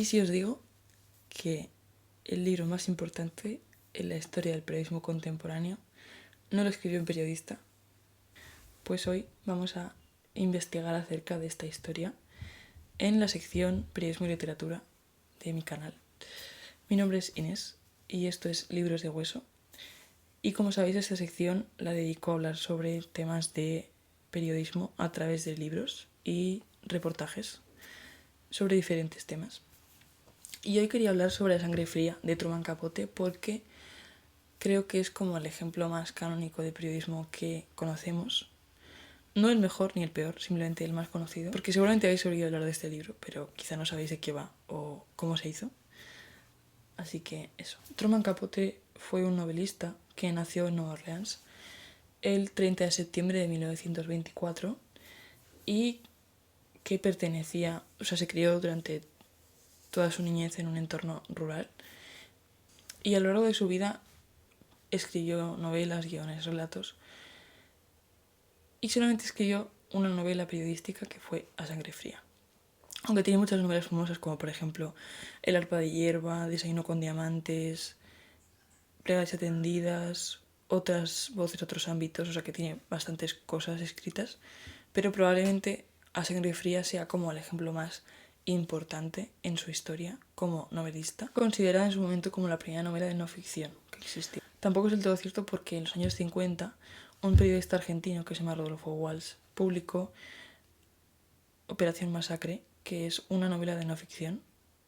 Y si os digo que el libro más importante en la historia del periodismo contemporáneo no lo escribió un periodista, pues hoy vamos a investigar acerca de esta historia en la sección Periodismo y Literatura de mi canal. Mi nombre es Inés y esto es Libros de Hueso. Y como sabéis, esta sección la dedico a hablar sobre temas de periodismo a través de libros y reportajes sobre diferentes temas. Y hoy quería hablar sobre La sangre fría de Truman Capote porque creo que es como el ejemplo más canónico de periodismo que conocemos. No el mejor ni el peor, simplemente el más conocido, porque seguramente habéis oído hablar de este libro, pero quizá no sabéis de qué va o cómo se hizo. Así que eso. Truman Capote fue un novelista que nació en Nueva Orleans el 30 de septiembre de 1924 y que se crió durante toda su niñez en un entorno rural. Y a lo largo de su vida escribió novelas, guiones, relatos. Y solamente escribió una novela periodística que fue A sangre fría. Aunque tiene muchas novelas famosas como por ejemplo El arpa de hierba, Desayuno con diamantes, Plegarias atendidas, otras voces, otros ámbitos, o sea que tiene bastantes cosas escritas, pero probablemente A sangre fría sea como el ejemplo más importante en su historia como novelista, considerada en su momento como la primera novela de no ficción que existió. Tampoco es del todo cierto porque en los años 50 un periodista argentino que se llama Rodolfo Walsh publicó Operación Masacre, que es una novela de no ficción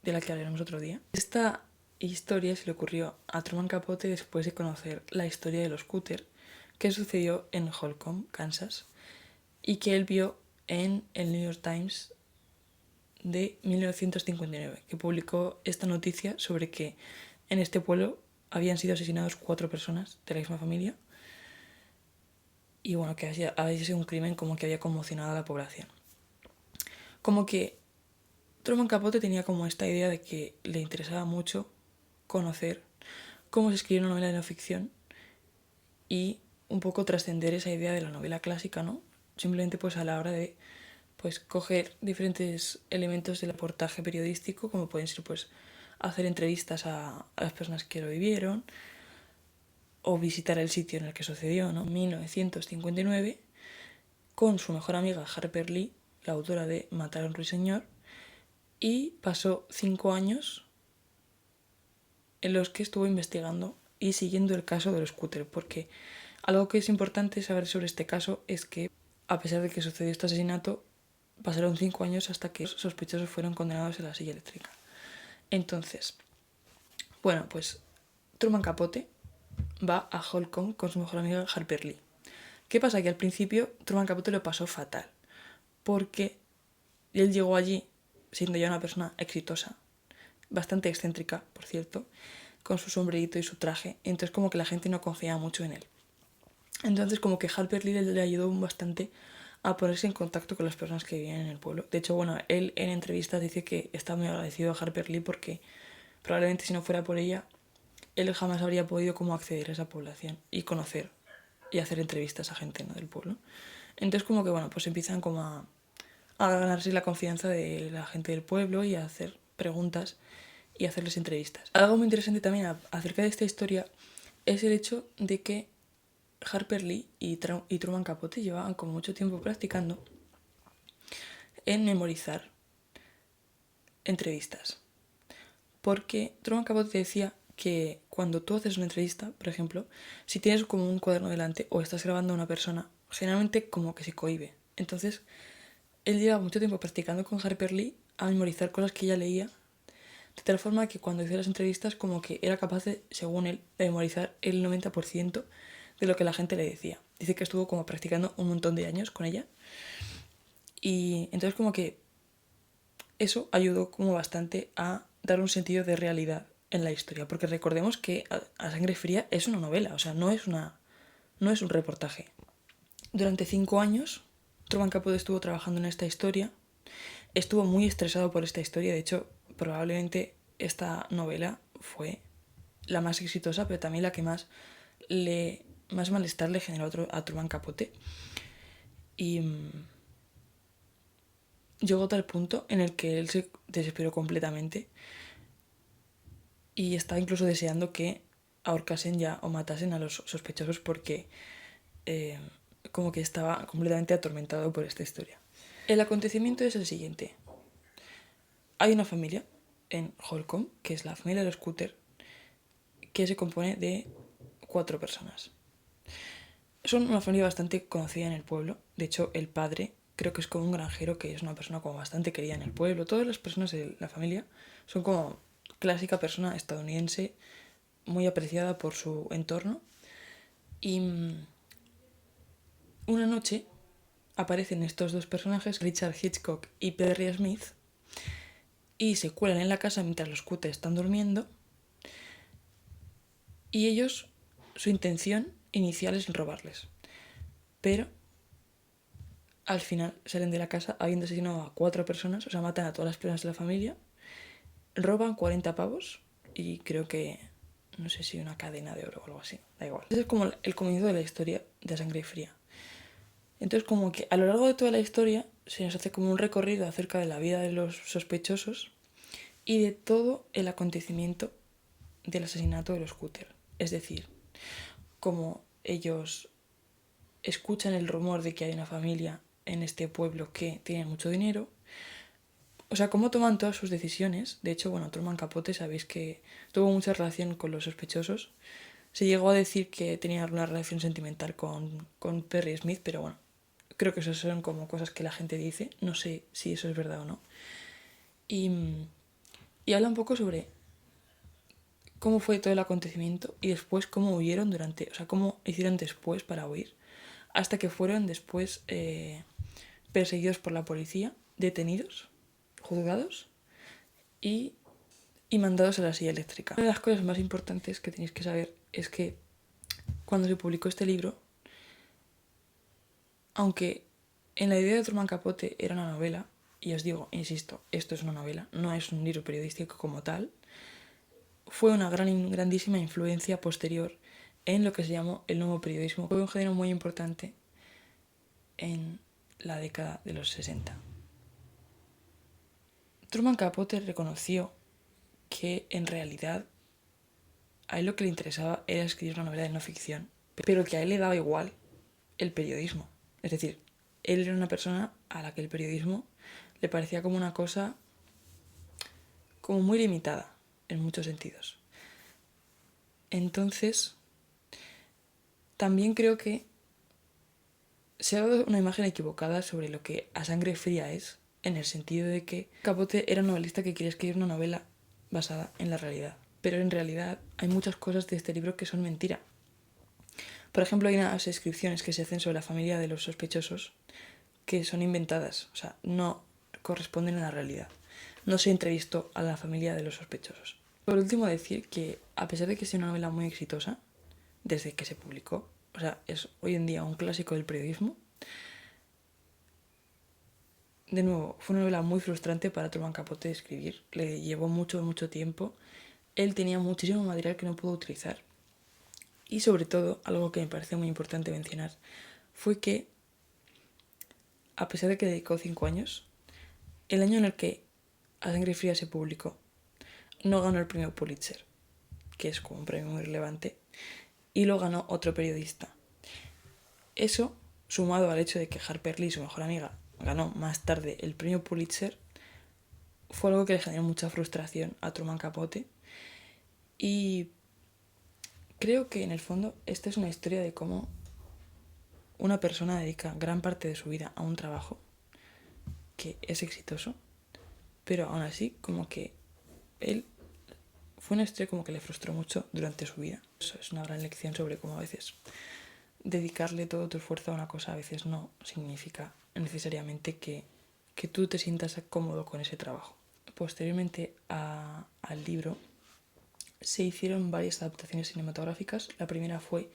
de la que hablaremos otro día. Esta historia se le ocurrió a Truman Capote después de conocer la historia de los Cutter, que sucedió en Holcomb, Kansas, y que él vio en el New York Times de 1959, que publicó esta noticia sobre que en este pueblo habían sido asesinados 4 personas de la misma familia y bueno, que había sido un crimen como que había conmocionado a la población. Como que Truman Capote tenía como esta idea de que le interesaba mucho conocer cómo se escribe una novela de no ficción y un poco trascender esa idea de la novela clásica, ¿no? Simplemente pues a la hora de pues coger diferentes elementos del reportaje periodístico, como pueden ser pues hacer entrevistas a las personas que lo vivieron o visitar el sitio en el que sucedió, ¿no? En 1959, con su mejor amiga Harper Lee, la autora de Matar a un ruiseñor, y pasó 5 años en los que estuvo investigando y siguiendo el caso de los Cutter, porque algo que es importante saber sobre este caso es que, a pesar de que sucedió este asesinato, pasaron 5 años hasta que los sospechosos fueron condenados a la silla eléctrica. Entonces, bueno, pues Truman Capote va a Holcomb con su mejor amiga Harper Lee. ¿Qué pasa? Que al principio Truman Capote lo pasó fatal, porque él llegó allí siendo ya una persona exitosa, bastante excéntrica, por cierto, con su sombrerito y su traje, entonces como que la gente no confiaba mucho en él. Entonces como que Harper Lee le ayudó bastante a ponerse en contacto con las personas que vivían en el pueblo. De hecho, bueno, él en entrevistas dice que está muy agradecido a Harper Lee porque probablemente si no fuera por ella, él jamás habría podido como acceder a esa población y conocer y hacer entrevistas a gente, ¿no?, del pueblo. Entonces como que bueno, pues empiezan como a ganarse la confianza de la gente del pueblo y a hacer preguntas y hacerles entrevistas. Algo muy interesante también acerca de esta historia es el hecho de que Harper Lee y Truman Capote llevaban como mucho tiempo practicando en memorizar entrevistas. Porque Truman Capote decía que cuando tú haces una entrevista, por ejemplo, si tienes como un cuaderno delante o estás grabando a una persona, generalmente como que se cohíbe. Entonces, él llevaba mucho tiempo practicando con Harper Lee a memorizar cosas que ella leía, de tal forma que cuando hacía las entrevistas como que era capaz de, según él, de memorizar el 90% de lo que la gente le decía. Dice que estuvo como practicando un montón de años con ella. Y entonces como que eso ayudó como bastante a dar un sentido de realidad en la historia. Porque recordemos que A sangre fría es una novela, o sea, no es un reportaje. Durante 5 años, Truman Capote estuvo trabajando en esta historia. Estuvo muy estresado por esta historia. De hecho, probablemente esta novela fue la más exitosa, pero también la que más malestar le generó a Truman Capote. Y llegó a tal punto en el que él se desesperó completamente y estaba incluso deseando que ahorcasen ya o matasen a los sospechosos porque como que estaba completamente atormentado por esta historia. El acontecimiento es el siguiente. Hay una familia en Holcomb, que es la familia de los Cutter, que se compone de 4 personas. Son una familia bastante conocida en el pueblo. De hecho, el padre creo que es como un granjero, que es una persona como bastante querida en el pueblo. Todas las personas de la familia son como clásica persona estadounidense, muy apreciada por su entorno. Y una noche aparecen estos dos personajes, Richard Hitchcock y Perry Smith, y se cuelan en la casa mientras los Cutter están durmiendo. Y ellos, su intención inicial es robarles. Pero al final salen de la casa habiendo asesinado a 4 personas, o sea, matan a todas las personas de la familia, roban 40 pavos y creo que, no sé si una cadena de oro o algo así, da igual. Ese es como el comienzo de la historia de Sangre Fría. Entonces como que a lo largo de toda la historia se nos hace como un recorrido acerca de la vida de los sospechosos y de todo el acontecimiento del asesinato de los Cutter. Es decir, como ellos escuchan el rumor de que hay una familia en este pueblo que tiene mucho dinero. O sea, cómo toman todas sus decisiones. De hecho, bueno, Truman Capote, sabéis que tuvo mucha relación con los sospechosos. Se llegó a decir que tenía una relación sentimental con Perry Smith, pero bueno, creo que eso son como cosas que la gente dice. No sé si eso es verdad o no. Y, y habla un poco sobre cómo fue todo el acontecimiento y después cómo huyeron durante, o sea, cómo hicieron después para huir, hasta que fueron después perseguidos por la policía, detenidos, juzgados y mandados a la silla eléctrica. Una de las cosas más importantes que tenéis que saber es que cuando se publicó este libro, aunque en la idea de Truman Capote era una novela, y os digo, insisto, esto es una novela, no es un libro periodístico como tal, fue una grandísima influencia posterior en lo que se llamó el nuevo periodismo. Fue un género muy importante en la década de los 60. Truman Capote reconoció que en realidad a él lo que le interesaba era escribir una novela de no ficción, pero que a él le daba igual el periodismo. Es decir, él era una persona a la que el periodismo le parecía como una cosa como muy limitada en muchos sentidos. Entonces, también creo que se ha dado una imagen equivocada sobre lo que A Sangre Fría es, en el sentido de que Capote era un novelista que quería escribir una novela basada en la realidad. Pero en realidad hay muchas cosas de este libro que son mentira. Por ejemplo, hay unas descripciones que se hacen sobre la familia de los sospechosos que son inventadas, o sea, no corresponden a la realidad. No se entrevistó a la familia de los sospechosos. Por último, decir que a pesar de que sea una novela muy exitosa, desde que se publicó, o sea, es hoy en día un clásico del periodismo, de nuevo, fue una novela muy frustrante para Truman Capote de escribir, le llevó mucho tiempo, él tenía muchísimo material que no pudo utilizar. Y sobre todo, algo que me parece muy importante mencionar, fue que, a pesar de que dedicó 5 años, el año en el que A Sangre Fría se publicó, no ganó el premio Pulitzer, que es como un premio muy relevante, y lo ganó otro periodista. Eso, sumado al hecho de que Harper Lee, su mejor amiga, ganó más tarde el premio Pulitzer, fue algo que le generó mucha frustración a Truman Capote. Y creo que en el fondo esta es una historia de cómo una persona dedica gran parte de su vida a un trabajo que es exitoso, pero aún así como que él fue una historia como que le frustró mucho durante su vida. Eso es una gran lección sobre cómo a veces dedicarle todo tu esfuerzo a una cosa a veces no significa necesariamente que tú te sientas cómodo con ese trabajo. Posteriormente al libro se hicieron varias adaptaciones cinematográficas. La primera fue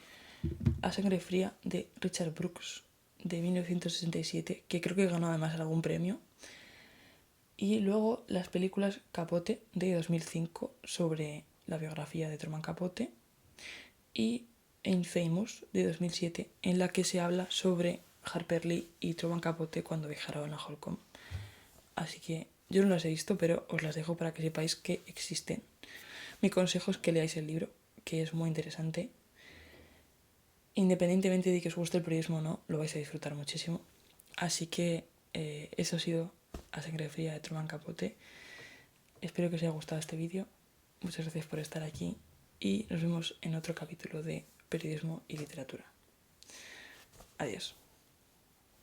A Sangre Fría de Richard Brooks de 1967, que creo que ganó además algún premio. Y luego las películas Capote de 2005 sobre la biografía de Truman Capote y Infamous de 2007, en la que se habla sobre Harper Lee y Truman Capote cuando viajaron a Holcomb. así que yo no las he visto, pero os las dejo para que sepáis que existen. Mi consejo es que leáis el libro, que es muy interesante. Independientemente de que os guste el periodismo o no, lo vais a disfrutar muchísimo. Así que eso ha sido A Sangre Fría de Truman Capote. Espero que os haya gustado este vídeo. Muchas gracias por estar aquí y nos vemos en otro capítulo de Periodismo y Literatura. Adiós.